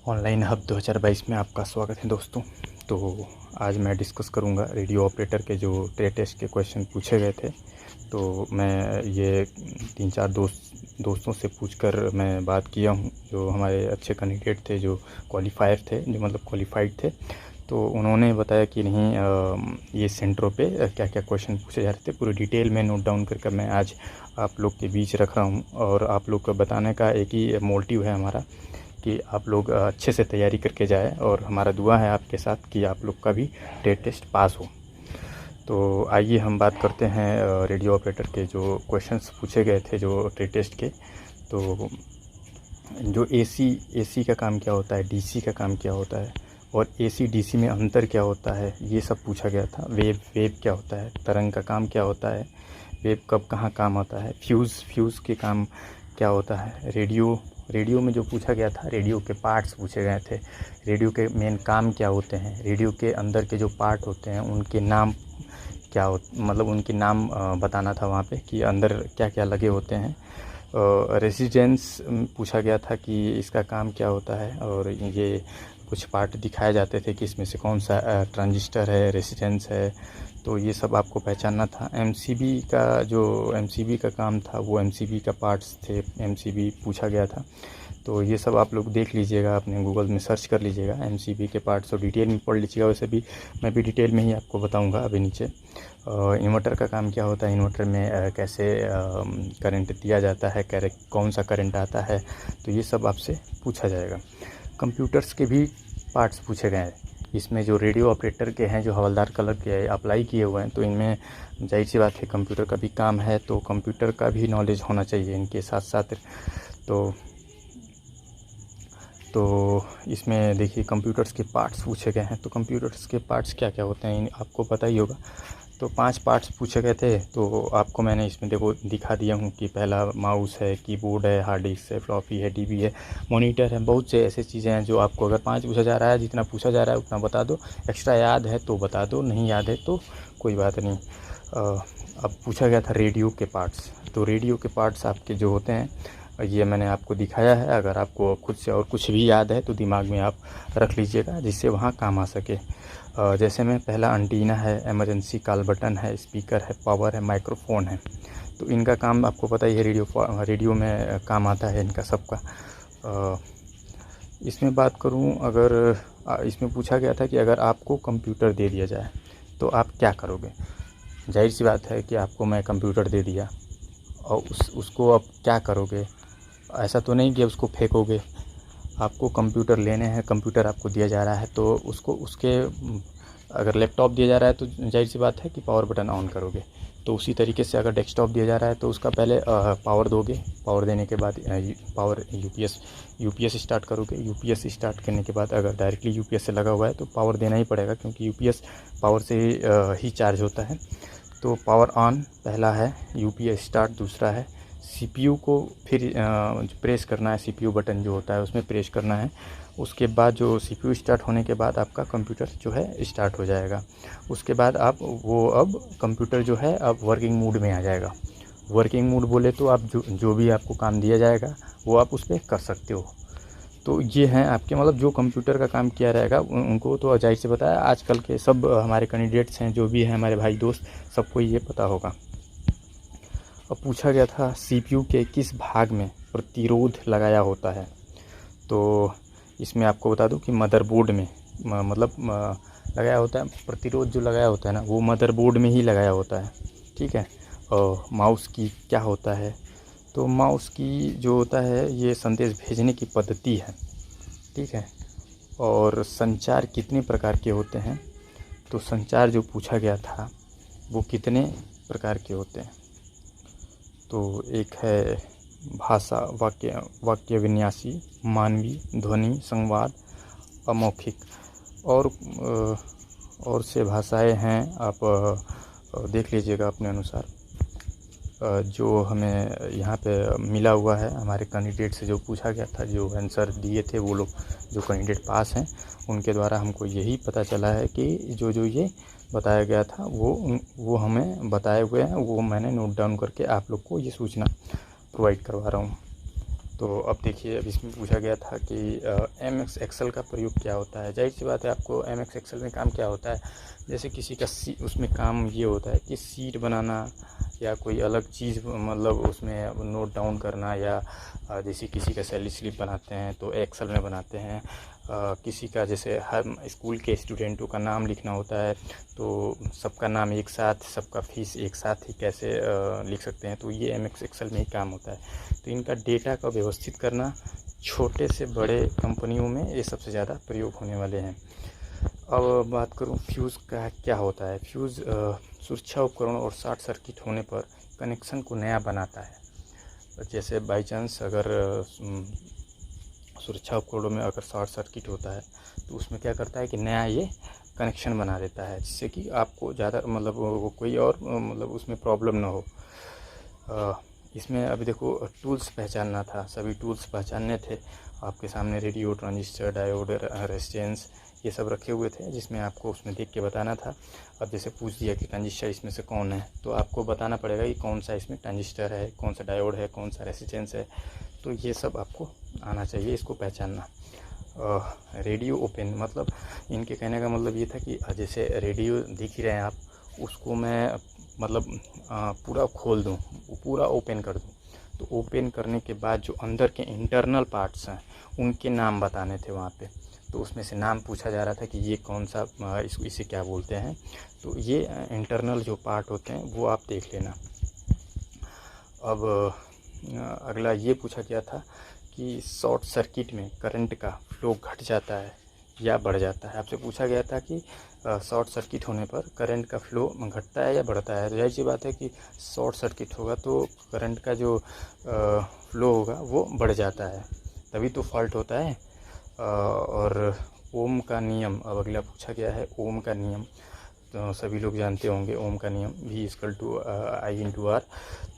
Online hub 2022 में आपका स्वागत है दोस्तों। तो आज मैं डिस्कस करूंगा रेडियो ऑपरेटर के जो ट्रेड टेस्ट के क्वेश्चन पूछे गए थे। तो मैं ये 3-4 दोस्तों से पूछकर मैं बात किया हूँ, जो हमारे अच्छे कैंडिडेट थे, जो क्वालिफायर थे, जो मतलब क्वालिफाइड थे। तो उन्होंने बताया कि नहीं, ये सेंटरों पे क्या क्या क्वेश्चन पूछे जा रहे थे, पूरी डिटेल में नोट डाउन करके मैं आज आप लोग के बीच रख रहा हूँ। और आप लोग को बताने का एक ही मोटिव है हमारा कि आप लोग अच्छे से तैयारी करके जाएं, और हमारा दुआ है आपके साथ कि आप लोग का भी ट्रेड टेस्ट पास हो। तो आइए हम बात करते हैं रेडियो ऑपरेटर के जो क्वेश्चंस पूछे गए थे जो ट्रेड टेस्ट के। तो जो एसी का काम क्या होता है, डीसी का काम क्या होता है, और एसी डीसी में अंतर क्या होता है, ये सब पूछा गया था। वेव क्या होता है, तरंग का काम क्या होता है, वेव कब कहाँ काम आता है, फ्यूज़ के काम क्या होता है, रेडियो में जो पूछा गया था, रेडियो के पार्ट्स पूछे गए थे। रेडियो के मेन काम क्या होते हैं, रेडियो के अंदर के जो पार्ट होते हैं उनके नाम क्या हो, मतलब उनके नाम बताना था वहाँ पे कि अंदर क्या क्या लगे होते हैं। रेजिस्टेंस पूछा गया था कि इसका काम क्या होता है, और ये कुछ पार्ट दिखाए जाते थे कि इसमें से कौन सा ट्रांजिस्टर है, रेजिस्टेंस है। तो ये सब आपको पहचानना था। एमसीबी का काम था, वो एमसीबी का पार्ट्स थे, एमसीबी पूछा गया था। तो ये सब आप लोग देख लीजिएगा, अपने गूगल में सर्च कर लीजिएगा एमसीबी के पार्ट्स, और डिटेल में पढ़ लीजिएगा। वैसे भी मैं भी डिटेल में ही आपको बताऊंगा अभी नीचे। इन्वर्टर का काम क्या होता है, इन्वर्टर में कैसे करंट दिया जाता है, कौन सा करंट आता है, तो ये सब आपसे पूछा जाएगा। कंप्यूटर्स के भी पार्ट्स पूछे गए हैं। इसमें जो रेडियो ऑपरेटर के हैं, जो हवलदार कलर के अप्लाई किए हुए हैं, तो इनमें जाहिर सी बात है कंप्यूटर का भी काम है, तो कंप्यूटर का भी नॉलेज होना चाहिए इनके साथ साथ। तो इसमें देखिए कंप्यूटर्स के पार्ट्स पूछे गए हैं। तो कंप्यूटर्स के पार्ट्स क्या क्या होते हैं आपको पता ही होगा। तो 5 पार्ट्स पूछे गए थे, तो आपको मैंने इसमें देखो दिखा दिया हूँ कि पहला माउस है, कीबोर्ड है, हार्ड डिस्क है, फ्लॉपी है, डीबी है, मॉनिटर है। बहुत से ऐसे चीज़ें हैं जो आपको अगर 5 पूछा जा रहा है, जितना पूछा जा रहा है उतना बता दो। एक्स्ट्रा याद है तो बता दो, नहीं याद है तो कोई बात नहीं। अब पूछा गया था रेडियो के पार्ट्स। तो रेडियो के पार्ट्स आपके जो होते हैं, ये मैंने आपको दिखाया है। अगर आपको खुद से और कुछ भी याद है तो दिमाग में आप रख लीजिएगा, जिससे वहाँ काम आ सके। जैसे में पहला एंटीना है, इमरजेंसी कॉल बटन है, स्पीकर है, पावर है, माइक्रोफोन है। तो इनका काम आपको पता ही है, रेडियो में काम आता है इनका सबका। इसमें बात करूं, अगर इसमें पूछा गया था कि अगर आपको कंप्यूटर दे दिया जाए तो आप क्या करोगे। जाहिर सी बात है कि आपको मैं कंप्यूटर दे दिया और उसको आप क्या करोगे। ऐसा तो नहीं कि उसको फेंकोगे। आपको कंप्यूटर लेने हैं, कंप्यूटर आपको दिया जा रहा है तो उसके अगर लैपटॉप दिया जा रहा है तो जाहिर सी बात है कि पावर बटन ऑन करोगे। तो उसी तरीके से अगर डेस्कटॉप दिया जा रहा है तो उसका पहले पावर दोगे। पावर देने के बाद पावर यूपीएस स्टार्ट करोगे। यूपीएस स्टार्ट करने के बाद अगर डायरेक्टली यूपीएस से लगा हुआ है तो पावर देना ही पड़ेगा, क्योंकि यूपीएस पावर से ही चार्ज होता है। तो पावर ऑन पहला है, यूपीएस स्टार्ट दूसरा है। सीपीयू को फिर प्रेस करना है, सीपीयू बटन जो होता है उसमें प्रेस करना है। उसके बाद जो सीपीयू स्टार्ट होने के बाद आपका कंप्यूटर जो है स्टार्ट हो जाएगा। उसके बाद अब कंप्यूटर जो है अब वर्किंग मोड में आ जाएगा। वर्किंग मोड बोले तो आप जो भी आपको काम दिया जाएगा वो आप उस पर कर सकते हो। तो ये हैं आपके, मतलब जो कंप्यूटर का काम किया रहेगा उनको तो जाहिर से पता है। आजकल के सब हमारे कैंडिडेट्स हैं, जो भी हैं हमारे भाई दोस्त, सबको ये पता होगा। अब पूछा गया था सीपीयू के किस भाग में प्रतिरोध लगाया होता है। तो इसमें आपको बता दूं कि मदरबोर्ड में मतलब लगाया होता है। प्रतिरोध जो लगाया होता है ना, वो मदरबोर्ड में ही लगाया होता है, ठीक है। और माउस की क्या होता है, तो माउस की जो होता है ये संदेश भेजने की पद्धति है, ठीक है। और संचार कितने प्रकार के होते हैं, तो संचार जो पूछा गया था वो कितने प्रकार के होते हैं। तो एक है भाषा, वाक्य विन्यासी, मानवीय, ध्वनि, संवाद, अमौखिक, और से भाषाएं हैं। आप देख लीजिएगा अपने अनुसार। जो हमें यहाँ पे मिला हुआ है हमारे कैंडिडेट से, जो पूछा गया था, जो आंसर दिए थे वो लोग, जो कैंडिडेट पास हैं, उनके द्वारा हमको यही पता चला है कि जो ये बताया गया था वो हमें बताए हुए हैं। वो मैंने नोट डाउन करके आप लोग को ये सूचना प्रोवाइड करवा रहा हूँ। तो अब देखिए, अब इसमें पूछा गया था कि एमएस एक्सेल का प्रयोग क्या होता है। जाहिर सी बात है, आपको एमएस एक्सेल में काम क्या होता है। जैसे किसी का उसमें काम ये होता है कि शीट बनाना या कोई अलग चीज़, मतलब उसमें नोट डाउन करना, या जैसे किसी का सैलरी स्लिप बनाते हैं तो एक्सेल में बनाते हैं। किसी का जैसे हर स्कूल के स्टूडेंटों का नाम लिखना होता है, तो सबका नाम एक साथ, सबका फीस एक साथ ही कैसे लिख सकते हैं, तो ये एमएस एक्सेल में ही काम होता है। तो इनका डेटा का व्यवस्थित करना छोटे से बड़े कंपनियों में ये सबसे ज़्यादा प्रयोग होने वाले हैं। अब बात करूं फ्यूज़ का क्या होता है। फ्यूज़ सुरक्षा उपकरण और शॉर्ट सर्किट होने पर कनेक्शन को नया बनाता है। जैसे बाई चांस अगर सुरक्षा उपकरणों में अगर शॉर्ट सर्किट होता है तो उसमें क्या करता है कि नया ये कनेक्शन बना देता है, जिससे कि आपको ज़्यादा मतलब कोई और मतलब उसमें प्रॉब्लम ना हो। इसमें अभी देखो टूल्स पहचानना था, सभी टूल्स पहचानने थे। आपके सामने रेडियो, ट्रांजिस्टर, डायोड, रेजिस्टेंस ये सब रखे हुए थे, जिसमें आपको उसमें देख के बताना था। अब जैसे पूछ दिया कि ट्रांजिस्टर इसमें से कौन है, तो आपको बताना पड़ेगा कि कौन सा इसमें ट्रांजिस्टर है, कौन सा डायोड है, कौन सा रेजिस्टेंस है। तो ये सब आपको आना चाहिए, इसको पहचानना। रेडियो ओपन, मतलब इनके कहने का मतलब ये था कि जैसे रेडियो दिख ही रहे हैं आप, उसको मैं मतलब पूरा खोल दूँ, पूरा ओपन कर दूँ। तो ओपन करने के बाद जो अंदर के इंटरनल पार्ट्स हैं उनके नाम बताने थे वहाँ पे। तो उसमें से नाम पूछा जा रहा था कि ये कौन सा, इसे क्या बोलते हैं। तो ये इंटरनल जो पार्ट होते हैं वो आप देख लेना। अब अगला ये पूछा गया था कि शॉर्ट सर्किट में करंट का फ्लो घट जाता है या बढ़ जाता है। आपसे पूछा गया था कि शॉर्ट सर्किट होने पर करंट का फ्लो घटता है या बढ़ता है। तो जाहिर सी बात है कि शॉर्ट सर्किट होगा तो करंट का जो फ्लो होगा वो बढ़ जाता है, तभी तो फॉल्ट होता है। और ओम का नियम, अब अगला पूछा गया है ओम का नियम। तो सभी लोग जानते होंगे ओम का नियम, V=I/R।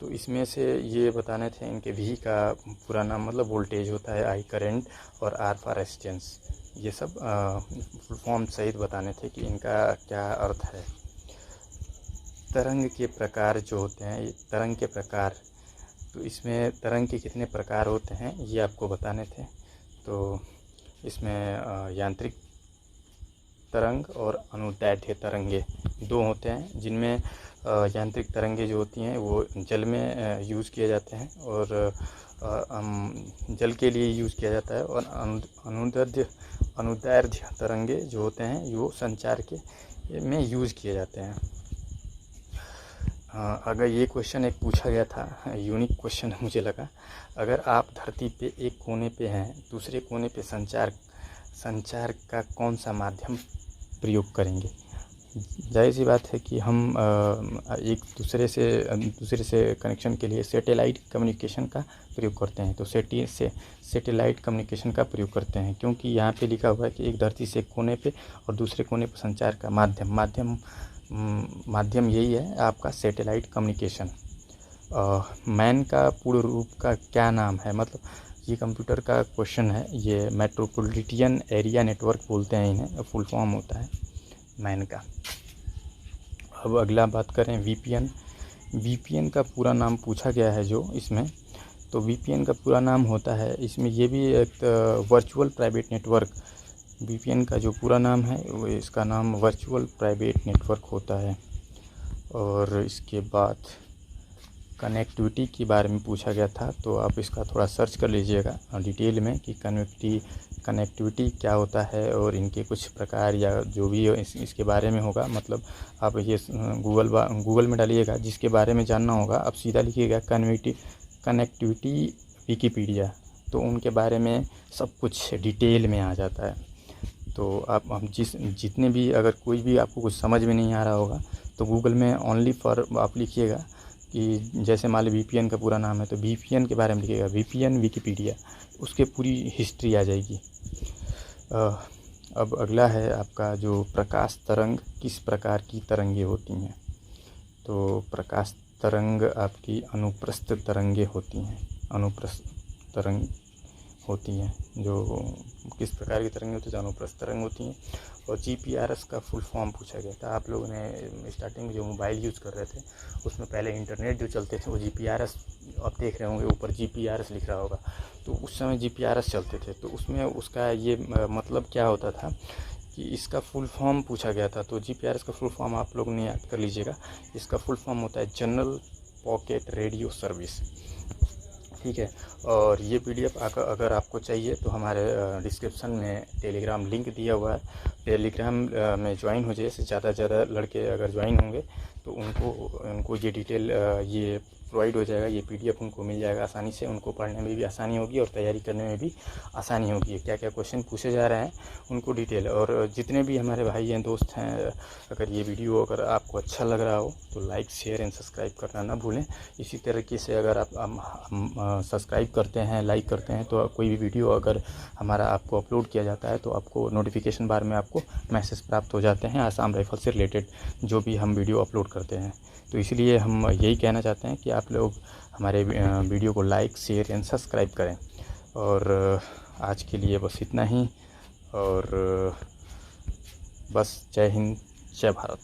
तो इसमें से ये बताने थे इनके V का पूरा नाम, मतलब वोल्टेज होता है, I करंट, और R फॉर रेजिस्टेंस। ये सब फुल फॉर्म सहित बताने थे कि इनका क्या अर्थ है। तरंग के प्रकार जो होते हैं, ये तरंग के प्रकार, तो इसमें तरंग के कितने प्रकार होते हैं ये आपको बताने थे। तो इसमें यांत्रिक तरंग और अनुदैर्ध्य तरंगे दो होते हैं, जिनमें यांत्रिक तरंगे जो होती हैं वो जल में यूज़ किए जाते हैं, और जल के लिए यूज़ किया जाता है। और अनुदैर्ध्य तरंगे जो होते हैं वो संचार के में यूज़ किए जाते हैं। अगर ये क्वेश्चन एक पूछा गया था, यूनिक क्वेश्चन मुझे लगा। अगर आप धरती पे एक कोने पे हैं, दूसरे कोने पे संचार का कौन सा माध्यम प्रयोग करेंगे। जाहिर सी बात है कि हम एक दूसरे से कनेक्शन के लिए सैटेलाइट कम्युनिकेशन का प्रयोग करते हैं। तो सैटेलाइट कम्युनिकेशन का प्रयोग करते हैं, क्योंकि यहाँ पे लिखा हुआ है कि एक धरती से एक कोने पे और दूसरे कोने पे संचार का माध्यम यही है आपका सैटेलाइट कम्युनिकेशन। मैन का पूर्ण रूप का क्या नाम है, मतलब ये कंप्यूटर का क्वेश्चन है। ये मेट्रोपॉलिटन एरिया नेटवर्क बोलते हैं इन्हें, फुल फॉर्म होता है मैन का। अब अगला बात करें वीपीएन का पूरा नाम पूछा गया है जो इसमें। तो वीपीएन का पूरा नाम होता है, इसमें ये भी एक वर्चुअल प्राइवेट नेटवर्क। वीपीएन का जो पूरा नाम है वो, इसका नाम वर्चुअल प्राइवेट नेटवर्क होता है। और इसके बाद कनेक्टिविटी के बारे में पूछा गया था, तो आप इसका थोड़ा सर्च कर लीजिएगा डिटेल में कि कनेक्टिविटी क्या होता है और इनके कुछ प्रकार या जो भी इसके बारे में होगा। मतलब आप ये गूगल में डालिएगा, जिसके बारे में जानना होगा आप सीधा लिखिएगा कनेक्टिविटी विकिपीडिया, तो उनके बारे में सब कुछ डिटेल में आ जाता है। तो आप जितने भी, अगर कोई भी आपको कुछ समझ में नहीं आ रहा होगा तो गूगल में ओनली फॉर आप लिखिएगा कि जैसे मान ली वीपीएन का पूरा नाम है तो वीपीएन के बारे में लिखिएगा वीपीएन विकिपीडिया, उसके पूरी हिस्ट्री आ जाएगी। अब अगला है आपका जो प्रकाश तरंग किस प्रकार की तरंगे होती हैं। तो प्रकाश तरंग आपकी अनुप्रस्थ तरंगे होती हैं। अनुप्रस्थ तरंग होती हैं जो किस प्रकार की तरंगे होती हैं, अनुप्रस्थ तरंग होती हैं। और जीपीआरएस का फुल फॉर्म पूछा गया था। आप लोगों ने स्टार्टिंग में जो मोबाइल यूज़ कर रहे थे उसमें पहले इंटरनेट जो चलते थे वो जीपीआरएस, आप देख रहे होंगे ऊपर जीपीआरएस लिख रहा होगा, तो उस समय GPRS चलते थे। तो उसमें उसका ये मतलब क्या होता था कि इसका फुल फॉर्म पूछा गया था। तो GPRS का फुल फॉर्म आप लोग ने याद कर लीजिएगा। इसका फुल फॉर्म होता है जनरल पॉकेट रेडियो सर्विस, ठीक है। और ये PDF अगर आपको चाहिए तो हमारे डिस्क्रिप्शन में टेलीग्राम लिंक दिया हुआ है। टेलीग्राम में ज्वाइन हो जाइए। ज़्यादा से ज़्यादा लड़के अगर ज्वाइन होंगे तो उनको ये डिटेल ये प्रोवाइड हो जाएगा। ये PDF उनको मिल जाएगा आसानी से। उनको पढ़ने में भी आसानी होगी और तैयारी करने में भी आसानी होगी। क्या क्या क्वेश्चन पूछे जा रहे हैं उनको डिटेल। और जितने भी हमारे भाई हैं, दोस्त हैं, अगर ये वीडियो अगर आपको अच्छा लग रहा हो तो लाइक, शेयर एंड सब्सक्राइब करना ना भूलें। इसी तरीके से अगर आप सब्सक्राइब करते हैं, लाइक करते हैं, तो कोई भी वीडियो अगर हमारा आपको अपलोड किया जाता है तो आपको नोटिफिकेशन बार में आपको मैसेज प्राप्त हो जाते हैं आसाम राइफल से रिलेटेड जो भी हम वीडियो अपलोड करते हैं। तो इसलिए हम यही कहना चाहते हैं कि आप लोग हमारे वीडियो को लाइक, शेयर एंड सब्सक्राइब करें। और आज के लिए बस इतना ही। और बस जय हिंद, जय भारत।